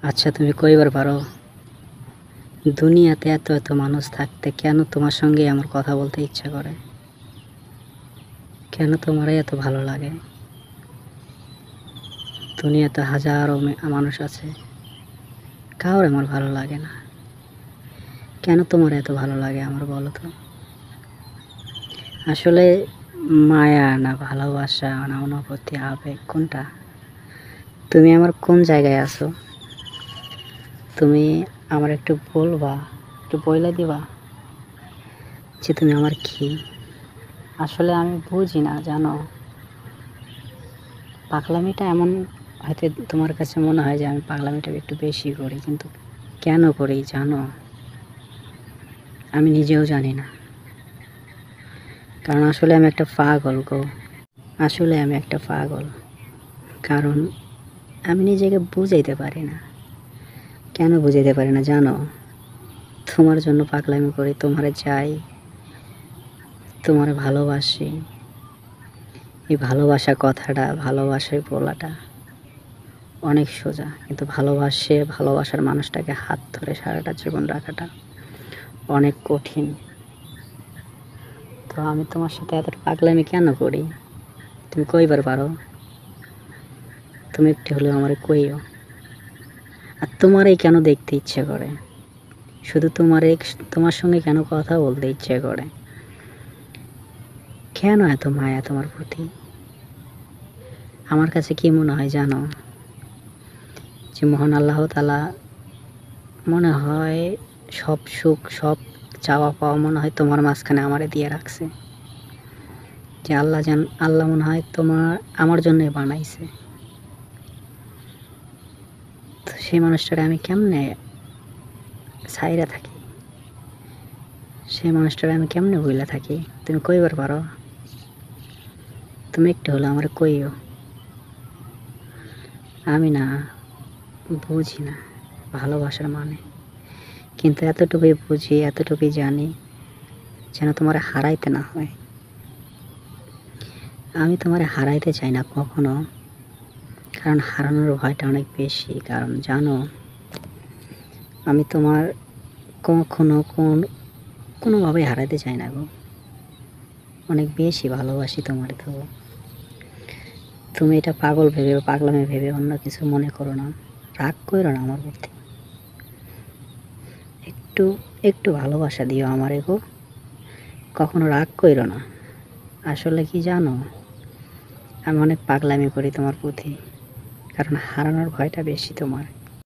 আচ্ছা, তুমি কইবার পারো দুনিয়াতে এত এত মানুষ থাকতে কেন তোমার সঙ্গে আমার কথা বলতে ইচ্ছা করে? কেন তোমারই এত ভালো লাগে? দুনিয়াতে হাজারো মানুষ আছে, কাউর আমার ভালো লাগে না। কেন তোমার এত ভালো লাগে আমার বলো তো? আসলে মায়া না ভালোবাসা না অনুভূতি আবেগ কোনটা? তুমি আমার কোন জায়গায় আছো? তুমি আমার একটু বলবা, একটু বইলা দিবা যে তুমি আমার কি? আসলে আমি বুঝি না জানো, পাগলামিটা এমন হয়তো তোমার কাছে মনে হয় যে আমি পাগলামিটা একটু বেশি করি, কিন্তু কেন করি জানো? আমি নিজেও জানি না। কারণ আসলে আমি একটা পাগল গো। আসলে আমি একটা পাগল। কারণ আমি নিজেকে বুঝাইতে পারি না। কেন বুঝাইতে পারি না জানো? তোমার জন্য পাগলামি করি, তোমারে চাই, তোমারে ভালোবাসি। এই ভালোবাসা কথাটা, ভালোবাসায় বলাটা অনেক সোজা, কিন্তু ভালোবাসার মানুষটাকে হাত ধরে সারাটা জীবন রাখাটা অনেক কঠিন। তো আমি তোমার সাথে এত পাগলামি কেন করি তুমি কইবার পারো? তুমি একটু হলেও আমারে কইও। আর তোমারই কেন দেখতে ইচ্ছে করে? শুধু তোমার সঙ্গে কেন কথা বলতে ইচ্ছে করে? কেন এত মায়া তোমার প্রতি? আমার কাছে কি মনে হয় জানো, যে মহান আল্লাহ তাআলা মনে হয় সব সুখ, সব চাওয়া পাওয়া মনে হয় তোমার মাঝখানে আমারে দিয়ে রাখছে। যে আল্লাহ মনে হয় আমার জন্যই বানাইছে। তো সেই মানুষটাকে আমি কেমনে ছাইরা থাকি? সেই মানুষটাকে আমি কেমনে ভুইলা থাকি? তুমি কইবার পারো? তুমি একটু হলো আমার কইও। আমি না বুঝি না ভালোবাসার মানে, কিন্তু এতটুকুই বুঝি, এতটুকুই জানি, যেন তোমার হারাইতে না হয়। আমি তোমার হারাইতে চাই না কখনো, কারণ হারানোর ভয়টা অনেক বেশি। কারণ জানো, আমি তোমার কখনো কোনোভাবেই হারাইতে চাই না গো। অনেক বেশি ভালোবাসি তোমার। তো তুমি এটা পাগল ভেবে, পাগলামি ভেবে অন্য কিছু মনে করো না। রাগ করো না আমার প্রতি। একটু একটু ভালোবাসা দিও আমারে গো। কখনো রাগ করো না। আসলে কি জানো, আমি অনেক পাগলামি করি তোমার প্রতি, কারণ হারানোর ভয়টা বেশি তোমার।